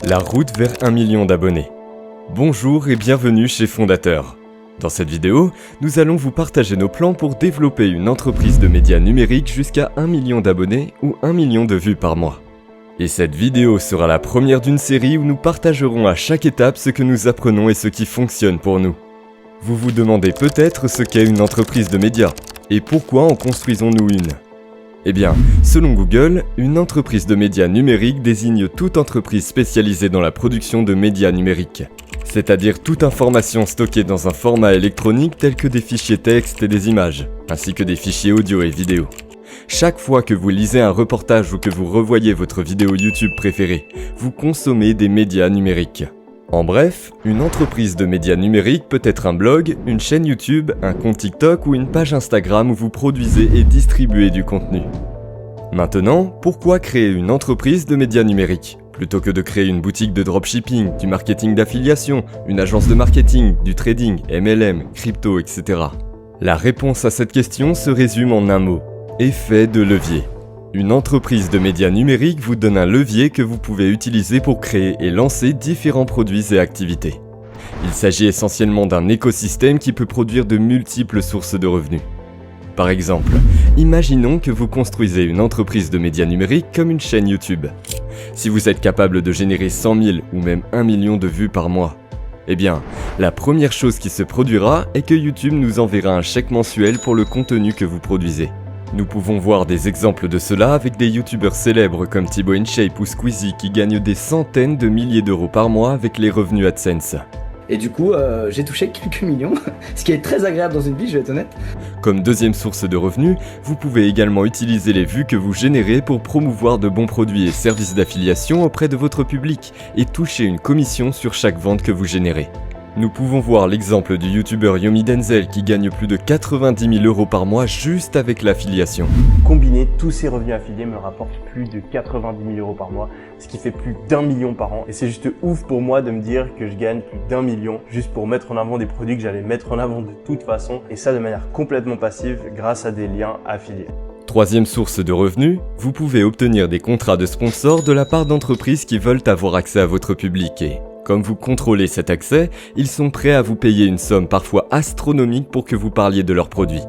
La route vers 1 million d'abonnés. Bonjour et bienvenue chez Fondateur. Dans cette vidéo, nous allons vous partager nos plans pour développer une entreprise de médias numériques jusqu'à 1 million d'abonnés ou 1 million de vues par mois. Et cette vidéo sera la première d'une série où nous partagerons à chaque étape ce que nous apprenons et ce qui fonctionne pour nous. Vous vous demandez peut-être ce qu'est une entreprise de médias et pourquoi en construisons-nous une ? Eh bien, selon Google, une entreprise de médias numériques désigne toute entreprise spécialisée dans la production de médias numériques, c'est-à-dire toute information stockée dans un format électronique tel que des fichiers texte et des images, ainsi que des fichiers audio et vidéo. Chaque fois que vous lisez un reportage ou que vous revoyez votre vidéo YouTube préférée, vous consommez des médias numériques. En bref, une entreprise de médias numériques peut être un blog, une chaîne YouTube, un compte TikTok ou une page Instagram où vous produisez et distribuez du contenu. Maintenant, pourquoi créer une entreprise de médias numériques plutôt que de créer une boutique de dropshipping, du marketing d'affiliation, une agence de marketing, du trading, MLM, crypto, etc. La réponse à cette question se résume en un mot: effet de levier. Une entreprise de médias numériques vous donne un levier que vous pouvez utiliser pour créer et lancer différents produits et activités. Il s'agit essentiellement d'un écosystème qui peut produire de multiples sources de revenus. Par exemple, imaginons que vous construisez une entreprise de médias numériques comme une chaîne YouTube. Si vous êtes capable de générer 100 000 ou même 1 million de vues par mois, eh bien, la première chose qui se produira est que YouTube nous enverra un chèque mensuel pour le contenu que vous produisez. Nous pouvons voir des exemples de cela avec des youtubeurs célèbres comme Thibaut InShape ou Squeezie qui gagnent des centaines de milliers d'euros par mois avec les revenus AdSense. Et du coup, j'ai touché quelques millions, ce qui est très agréable dans une vie, je vais être honnête. Comme deuxième source de revenus, vous pouvez également utiliser les vues que vous générez pour promouvoir de bons produits et services d'affiliation auprès de votre public et toucher une commission sur chaque vente que vous générez. Nous pouvons voir l'exemple du youtubeur Yomi Denzel qui gagne plus de 90 000 euros par mois juste avec l'affiliation. Combiner tous ces revenus affiliés me rapporte plus de 90 000 euros par mois, ce qui fait plus d'1 million par an. Et c'est juste ouf pour moi de me dire que je gagne plus d'1 million juste pour mettre en avant des produits que j'allais mettre en avant de toute façon, et ça de manière complètement passive grâce à des liens affiliés. Troisième source de revenus, vous pouvez obtenir des contrats de sponsors de la part d'entreprises qui veulent avoir accès à votre public et, comme vous contrôlez cet accès, ils sont prêts à vous payer une somme parfois astronomique pour que vous parliez de leurs produits.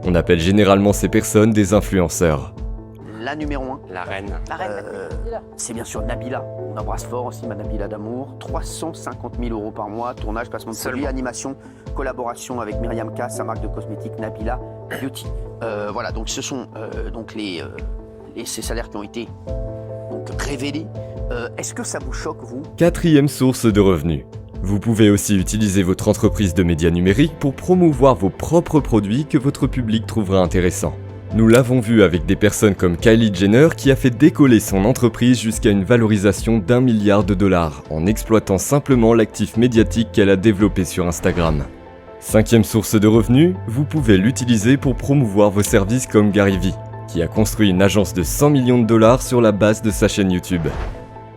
On appelle généralement ces personnes des influenceurs. La numéro 1. La reine. C'est bien sûr Nabila. On embrasse fort aussi ma Nabila d'amour. 350 000 euros par mois, tournage, placement de produits, animation, collaboration avec Myriam K, sa marque de cosmétiques Nabila Beauty. Voilà, donc ce sont ces salaires qui ont été révélés. Est-ce que ça vous choque, vous ? Quatrième source de revenus. Vous pouvez aussi utiliser votre entreprise de médias numériques pour promouvoir vos propres produits que votre public trouvera intéressants. Nous l'avons vu avec des personnes comme Kylie Jenner qui a fait décoller son entreprise jusqu'à une valorisation d'1 milliard de dollars en exploitant simplement l'actif médiatique qu'elle a développé sur Instagram. Cinquième source de revenus, vous pouvez l'utiliser pour promouvoir vos services comme Gary Vee, qui a construit une agence de 100 millions de dollars sur la base de sa chaîne YouTube.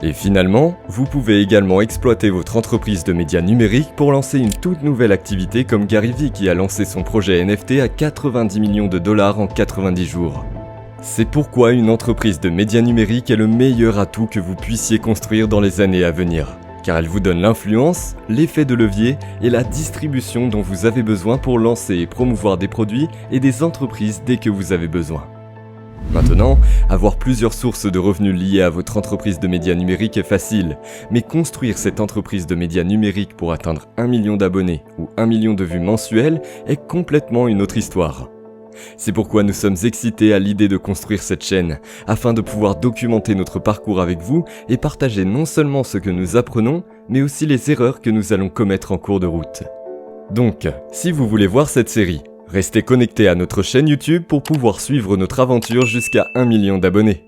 Et finalement, vous pouvez également exploiter votre entreprise de médias numériques pour lancer une toute nouvelle activité comme Gary Vee qui a lancé son projet NFT à 90 millions de dollars en 90 jours. C'est pourquoi une entreprise de médias numériques est le meilleur atout que vous puissiez construire dans les années à venir, car elle vous donne l'influence, l'effet de levier et la distribution dont vous avez besoin pour lancer et promouvoir des produits et des entreprises dès que vous avez besoin. Maintenant, avoir plusieurs sources de revenus liées à votre entreprise de médias numériques est facile, mais construire cette entreprise de médias numériques pour atteindre 1 million d'abonnés ou 1 million de vues mensuelles est complètement une autre histoire. C'est pourquoi nous sommes excités à l'idée de construire cette chaîne, afin de pouvoir documenter notre parcours avec vous et partager non seulement ce que nous apprenons, mais aussi les erreurs que nous allons commettre en cours de route. Donc, si vous voulez voir cette série, restez connectés à notre chaîne YouTube pour pouvoir suivre notre aventure jusqu'à 1 million d'abonnés.